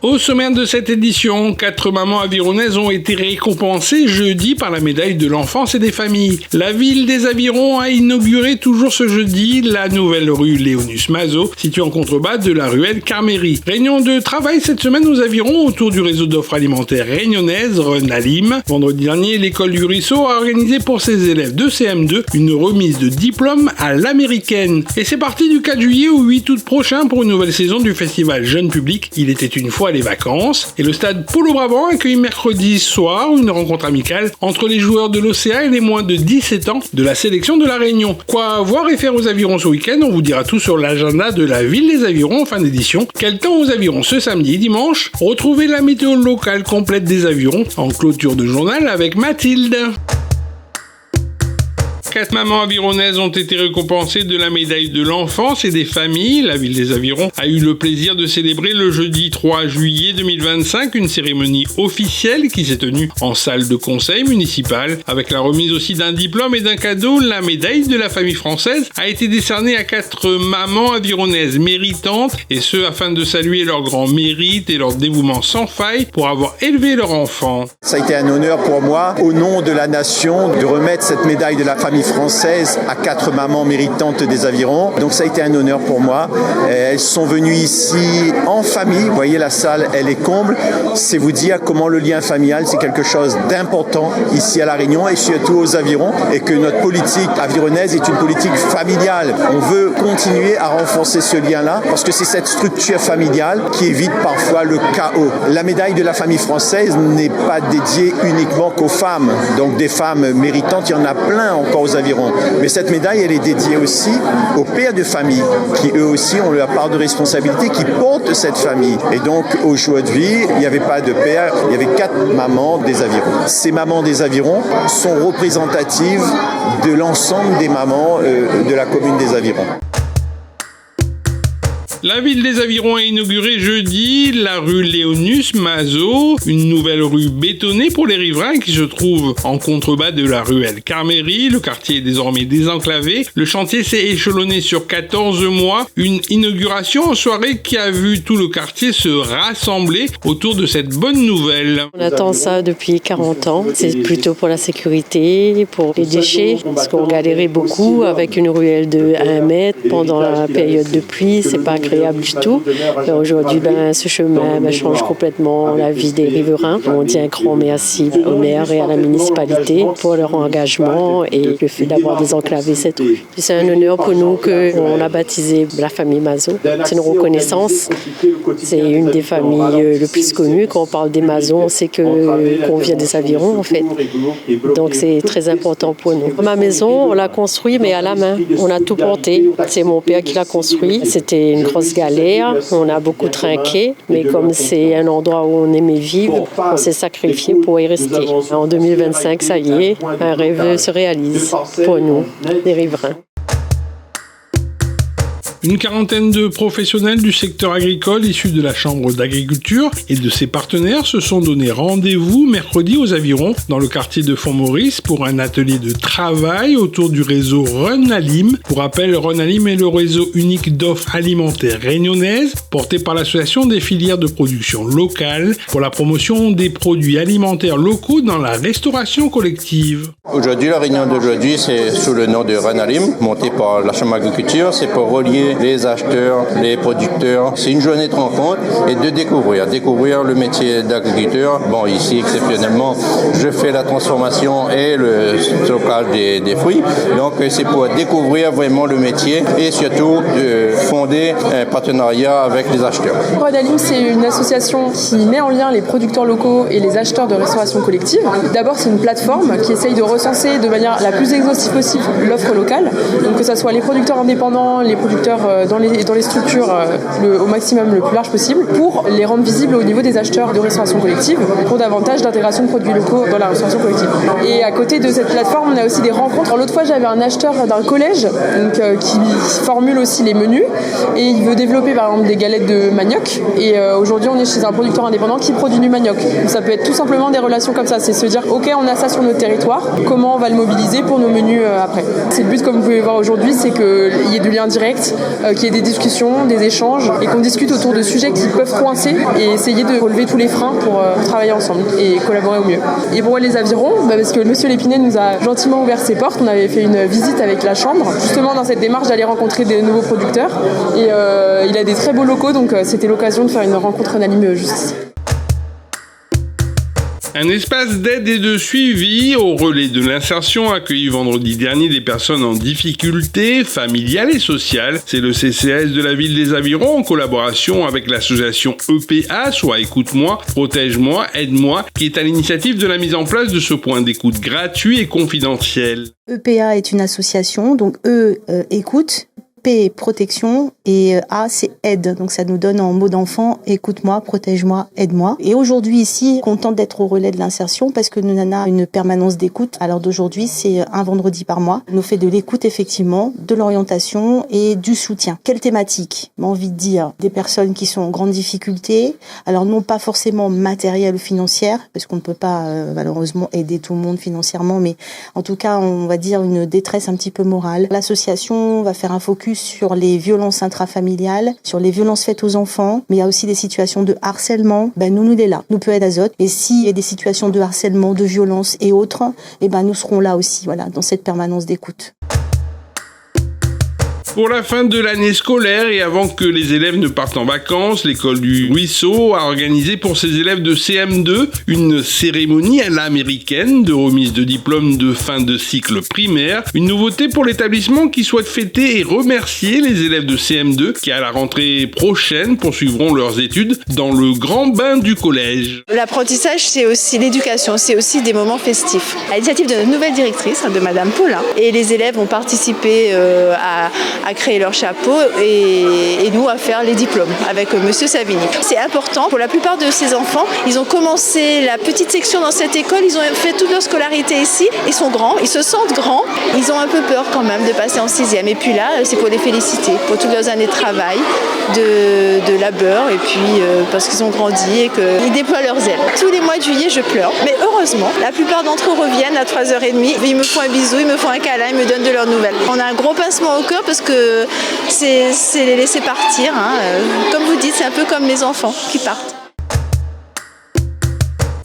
Au sommaire de cette édition, 4 mamans avironnaises ont été récompensées jeudi par la médaille de l'enfance et des familles. La ville des Avirons a inauguré toujours ce jeudi la nouvelle rue Léonus Mazot, située en contrebas de la ruelle Carméry. Réunion de travail cette semaine aux Avirons autour du réseau d'offres alimentaires réunionnaise Renalim. Vendredi dernier, l'école du Ruisseau a organisé pour ses élèves de CM2 une remise de diplôme à l'américaine. Et c'est parti du 4 juillet au 8 août prochain pour une nouvelle saison du festival Jeune Public. Il était une fois les vacances et le stade Polo Brabant accueille mercredi soir une rencontre amicale entre les joueurs de l'Océan et les moins de 17 ans de la sélection de la Réunion. Quoi voir et faire aux Avirons ce week-end? On vous dira tout sur l'agenda de la ville des Avirons en fin d'édition. Quel temps aux Avirons ce samedi et dimanche? Retrouvez la météo locale complète des Avirons en clôture de journal avec Mathilde. 4 mamans avironnaises ont été récompensées de la médaille de l'enfance et des familles. La ville des Avirons a eu le plaisir de célébrer le jeudi 3 juillet 2025 une cérémonie officielle qui s'est tenue en salle de conseil municipal. Avec la remise aussi d'un diplôme et d'un cadeau, la médaille de la famille française a été décernée à 4 mamans avironnaises méritantes, et ce afin de saluer leur grand mérite et leur dévouement sans faille pour avoir élevé leur enfant. Ça a été un honneur pour moi, au nom de la nation, de remettre cette médaille de la famille française à 4 mamans méritantes des Avirons. Donc ça a été un honneur pour moi. Elles sont venues ici en famille. Vous voyez, la salle, elle est comble. C'est vous dire comment le lien familial, c'est quelque chose d'important ici à La Réunion et surtout aux Avirons, et que notre politique avironnaise est une politique familiale. On veut continuer à renforcer ce lien-là parce que c'est cette structure familiale qui évite parfois le chaos. La médaille de la famille française n'est pas dédiée uniquement qu'aux femmes. Donc des femmes méritantes, il y en a plein encore aux Avirons. Mais cette médaille, elle est dédiée aussi aux pères de famille, qui eux aussi ont leur part de responsabilité, qui portent cette famille. Et donc aujourd'hui, il n'y avait pas de père, il y avait 4 mamans des Avirons. Ces mamans des Avirons sont représentatives de l'ensemble des mamans de la commune des Avirons. La ville des Avirons a inauguré jeudi la rue Léonus Mazot, une nouvelle rue bétonnée pour les riverains qui se trouve en contrebas de la ruelle Carméry. Le quartier est désormais désenclavé. Le chantier s'est échelonné sur 14 mois. Une inauguration en soirée qui a vu tout le quartier se rassembler autour de cette bonne nouvelle. On attend ça depuis 40 ans. C'est plutôt pour la sécurité, pour les déchets, parce qu'on galérait beaucoup avec une ruelle de 1 mètre pendant la période de pluie. C'est pas agréable du tout. Et aujourd'hui, ce chemin change complètement la vie des riverains. On dit un grand merci au maire et à la municipalité pour leur engagement et le fait d'avoir désenclavé cette rue. C'est un honneur pour nous qu'on a baptisé la famille Mazot. C'est une reconnaissance. C'est une des familles le plus connues. Quand on parle des Mazot, on sait qu'on vient des Avirons, en fait. Donc c'est très important pour nous. Ma maison, on l'a construite, mais à la main. On a tout porté. C'est mon père qui l'a construit. C'était une grosse galère, on a beaucoup trinqué, mais comme c'est un endroit où on aimait vivre, on s'est sacrifié pour y rester. En 2025, ça y est, un rêve se réalise pour nous, les riverains. Une quarantaine de professionnels du secteur agricole issus de la Chambre d'agriculture et de ses partenaires se sont donné rendez-vous mercredi aux Avirons dans le quartier de Font-Maurice pour un atelier de travail autour du réseau Renalim. Pour rappel, Renalim est le réseau unique d'offres alimentaires réunionnaises porté par l'association des filières de production locale pour la promotion des produits alimentaires locaux dans la restauration collective. Aujourd'hui, la réunion d'aujourd'hui, c'est sous le nom de Renalim, monté par la Chambre d'agriculture. C'est pour relier les acheteurs, les producteurs. C'est une journée de rencontre et de découvrir le métier d'agriculteur. Bon, ici, exceptionnellement, je fais la transformation et le stockage des fruits. Donc, c'est pour découvrir vraiment le métier et surtout de fonder un partenariat avec les acheteurs. Renalim, c'est une association qui met en lien les producteurs locaux et les acheteurs de restauration collective. D'abord, c'est une plateforme qui essaye de recenser de manière la plus exhaustive possible l'offre locale. Donc, que ce soit les producteurs indépendants, les producteurs dans les structures au maximum le plus large possible pour les rendre visibles au niveau des acheteurs de restauration collective pour davantage d'intégration de produits locaux dans la restauration collective. Et à côté de cette plateforme, on a aussi des rencontres. L'autre fois, j'avais un acheteur d'un collège qui formule aussi les menus et il veut développer par exemple des galettes de manioc. Et aujourd'hui, on est chez un producteur indépendant qui produit du manioc. Donc, ça peut être tout simplement des relations comme ça. C'est se dire, ok, on a ça sur notre territoire, comment on va le mobiliser pour nos menus après. C'est le but, comme vous pouvez voir aujourd'hui, c'est qu'il y ait du lien direct qu'il y ait des discussions, des échanges et qu'on discute autour de sujets qui peuvent coincer et essayer de relever tous les freins pour travailler ensemble et collaborer au mieux. Et pourquoi les avirons ? Parce que Monsieur Lépinet nous a gentiment ouvert ses portes. On avait fait une visite avec la chambre, justement dans cette démarche d'aller rencontrer des nouveaux producteurs. Et il a des très beaux locaux, donc c'était l'occasion de faire une rencontre unanime juste ici. Un espace d'aide et de suivi au relais de l'insertion a accueilli vendredi dernier des personnes en difficulté familiale et sociale. C'est le CCAS de la ville des Avirons en collaboration avec l'association EPA, soit Écoute-moi, Protège-moi, Aide-moi, qui est à l'initiative de la mise en place de ce point d'écoute gratuit et confidentiel. EPA est une association, donc écoute. P, protection, et A, c'est aide. Donc ça nous donne en mot d'enfant, écoute-moi, protège-moi, aide-moi. Et aujourd'hui ici, contente d'être au relais de l'insertion parce que nous en avons une permanence d'écoute. Alors d'aujourd'hui, c'est un vendredi par mois. On nous fait de l'écoute effectivement, de l'orientation et du soutien. Quelle thématique ? J'ai envie de dire des personnes qui sont en grande difficulté. Alors non pas forcément matérielle ou financière, parce qu'on ne peut pas malheureusement aider tout le monde financièrement, mais en tout cas, on va dire une détresse un petit peu morale. L'association va faire un focus sur les violences intrafamiliales, sur les violences faites aux enfants, mais il y a aussi des situations de harcèlement. Nous est là, nous peut être Azote. Et s'il y a des situations de harcèlement, de violence et autres, nous serons là aussi, voilà, dans cette permanence d'écoute. Pour la fin de l'année scolaire et avant que les élèves ne partent en vacances, l'école du Ruisseau a organisé pour ses élèves de CM2 une cérémonie à l'américaine de remise de diplôme de fin de cycle primaire. Une nouveauté pour l'établissement qui souhaite fêter et remercier les élèves de CM2 qui à la rentrée prochaine poursuivront leurs études dans le grand bain du collège. L'apprentissage, c'est aussi l'éducation, c'est aussi des moments festifs. À l'initiative de notre nouvelle directrice, de Madame Paulin, et les élèves ont participé à créer leur chapeau et nous à faire les diplômes avec Monsieur Savini. C'est important pour la plupart de ces enfants. Ils ont commencé la petite section dans cette école, ils ont fait toute leur scolarité ici. Ils sont grands, ils se sentent grands. Ils ont un peu peur quand même de passer en 6e. Et puis là, c'est pour les féliciter pour toutes leurs années de travail, de labeur et puis parce qu'ils ont grandi et qu'ils déploient leurs ailes. Tous les mois de juillet, je pleure. Mais heureusement, la plupart d'entre eux reviennent à 3h30. Ils me font un bisou, ils me font un câlin, ils me donnent de leurs nouvelles. On a un gros pincement au cœur parce que c'est les laisser partir. Comme vous dites, c'est un peu comme les enfants qui partent.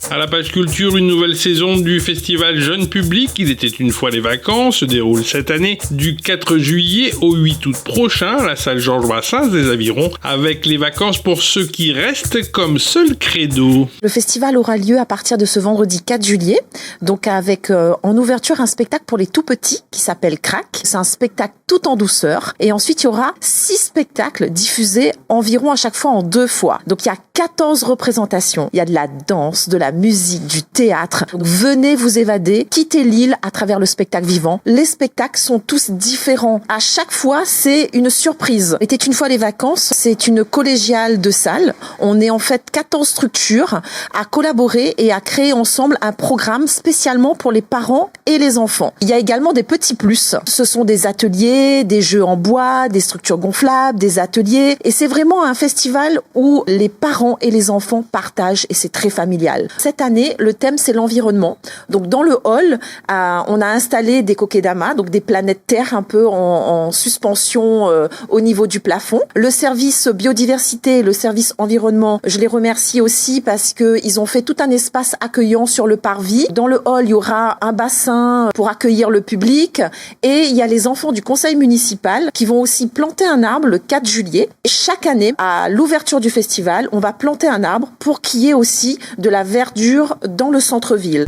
À la page culture, une nouvelle saison du festival Jeune Public, Il était une fois les vacances, se déroule cette année du 4 juillet au 8 août prochain à la salle Georges Brassens des Avirons, avec les vacances pour ceux qui restent comme seul credo. Le festival aura lieu à partir de ce vendredi 4 juillet, donc avec en ouverture un spectacle pour les tout petits qui s'appelle Crack. C'est un spectacle tout en douceur et ensuite il y aura 6 spectacles diffusés environ à chaque fois en 2 fois. Donc il y a 14 représentations, il y a de la danse, de la musique, du théâtre. Donc, venez vous évader, quittez l'île à travers le spectacle vivant. Les spectacles sont tous différents. À chaque fois, c'est une surprise. Était une fois les vacances, c'est une collégiale de salles. On est en fait 14 structures à collaborer et à créer ensemble un programme spécialement pour les parents et les enfants. Il y a également des petits plus. Ce sont des ateliers, des jeux en bois, des structures gonflables, des ateliers. Et c'est vraiment un festival où les parents et les enfants partagent et c'est très familial. Cette année, le thème, c'est l'environnement. Donc, dans le hall, on a installé des kokedama, donc des planètes Terre un peu en suspension au niveau du plafond. Le service biodiversité, le service environnement, je les remercie aussi parce que ils ont fait tout un espace accueillant sur le parvis. Dans le hall, il y aura un bassin pour accueillir le public et il y a les enfants du conseil municipal qui vont aussi planter un arbre le 4 juillet. Et chaque année, à l'ouverture du festival, on va planter un arbre pour qu'il y ait aussi de la verdure dans le centre-ville.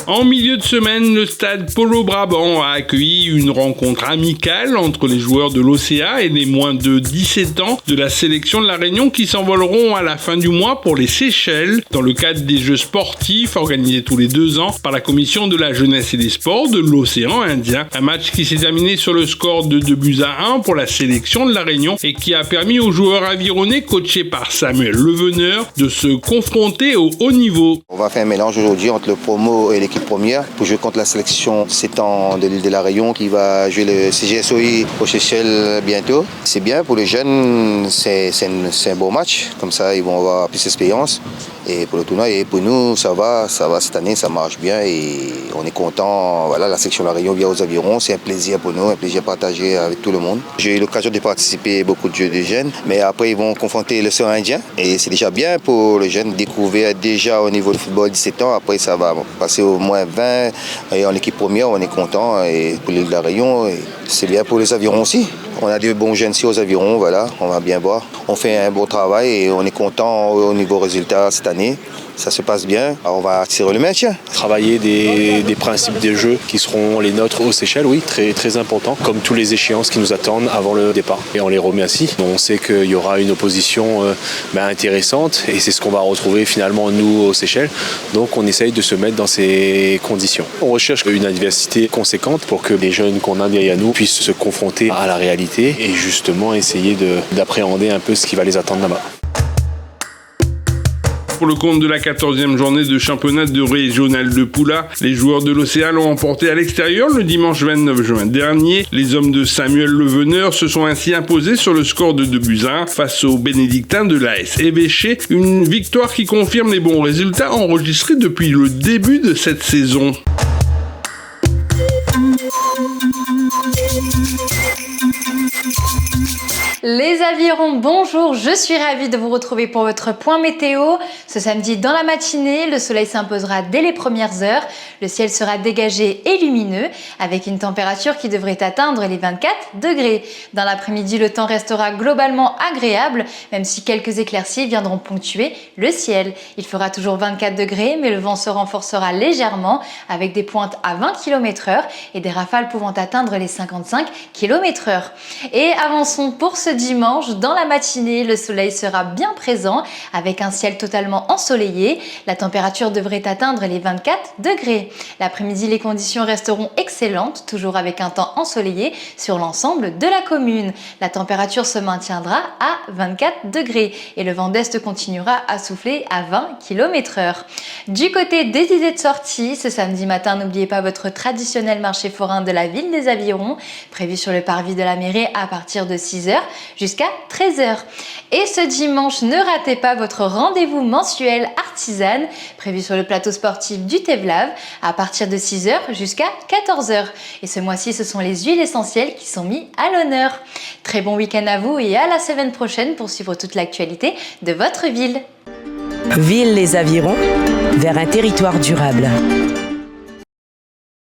En milieu de semaine, le stade Polo Brabant a accueilli une rencontre amicale entre les joueurs de l'OCA et les moins de 17 ans de la sélection de la Réunion qui s'envoleront à la fin du mois pour les Seychelles dans le cadre des Jeux sportifs organisés tous les 2 ans par la Commission de la jeunesse et des sports de l'océan Indien. Un match qui s'est terminé sur le score de 2-1 pour la sélection de la Réunion et qui a permis aux joueurs avironnais coachés par Samuel Leveneur de se confronter au haut niveau. On va faire un mélange aujourd'hui entre le promo et l'équipe première pour jouer contre la sélection 7 ans de l'île de la Réunion qui va jouer le CGSOI aux Seychelles bientôt. C'est bien pour les jeunes, c'est un beau match, comme ça ils vont avoir plus d'expérience et pour le tournoi. Et pour nous, ça va cette année, ça marche bien et on est content. Voilà, la section La Réunion vient aux avirons, c'est un plaisir pour nous, un plaisir partagé avec tout le monde. J'ai eu l'occasion de participer à beaucoup de jeux de jeunes, mais après ils vont confronter le Sœur Indien et c'est déjà bien pour le jeune découvrir déjà au niveau du football 17 ans. Après ça va passer au moins 20 et en équipe première, on est content et pour l'île de La Réunion, c'est bien pour les avirons aussi. On a des bons jeunes ici aux avirons, voilà, on va bien voir. On fait un beau travail et on est content au niveau résultat cette année. Ça se passe bien, alors on va tirer le maintien. Travailler des principes des jeux qui seront les nôtres aux Seychelles, oui, très, très important, comme tous les échéances qui nous attendent avant le départ. Et on les remet ainsi. On sait qu'il y aura une opposition intéressante et c'est ce qu'on va retrouver finalement nous aux Seychelles. Donc on essaye de se mettre dans ces conditions. On recherche une adversité conséquente pour que les jeunes qu'on a derrière nous puissent se confronter à la réalité et justement essayer d'appréhender un peu ce qui va les attendre là-bas. Pour le compte de la 14e journée de championnat de régional de Poula, les joueurs de l'Océan l'ont emporté à l'extérieur le dimanche 29 juin dernier. Les hommes de Samuel Leveneur se sont ainsi imposés sur le score de 2-1 face aux bénédictins de l'AS Évêché, une victoire qui confirme les bons résultats enregistrés depuis le début de cette saison. Les avirons, bonjour, je suis ravie de vous retrouver pour votre point météo. Ce samedi dans la matinée, le soleil s'imposera dès les premières heures. Le ciel sera dégagé et lumineux avec une température qui devrait atteindre les 24 degrés. Dans l'après-midi, le temps restera globalement agréable, même si quelques éclaircies viendront ponctuer le ciel. Il fera toujours 24 degrés, mais le vent se renforcera légèrement avec des pointes à 20 km/h et des rafales pouvant atteindre les 55 km/h. Et avançons pour ce dimanche, dans la matinée, le soleil sera bien présent avec un ciel totalement ensoleillé. La température devrait atteindre les 24 degrés. L'après-midi, les conditions resteront excellentes, toujours avec un temps ensoleillé sur l'ensemble de la commune. La température se maintiendra à 24 degrés et le vent d'est continuera à souffler à 20 km/h. Du côté des idées de sortie, ce samedi matin, n'oubliez pas votre traditionnel marché forain de la ville des Avirons, prévu sur le parvis de la mairie à partir de 6h jusqu'à 13h. Et ce dimanche, ne ratez pas votre rendez-vous mensuel artisane prévu sur le plateau sportif du Tevlav à partir de 6h jusqu'à 14h. Et ce mois-ci, ce sont les huiles essentielles qui sont mises à l'honneur. Très bon week-end à vous et à la semaine prochaine pour suivre toute l'actualité de votre ville. Ville les Avirons, vers un territoire durable.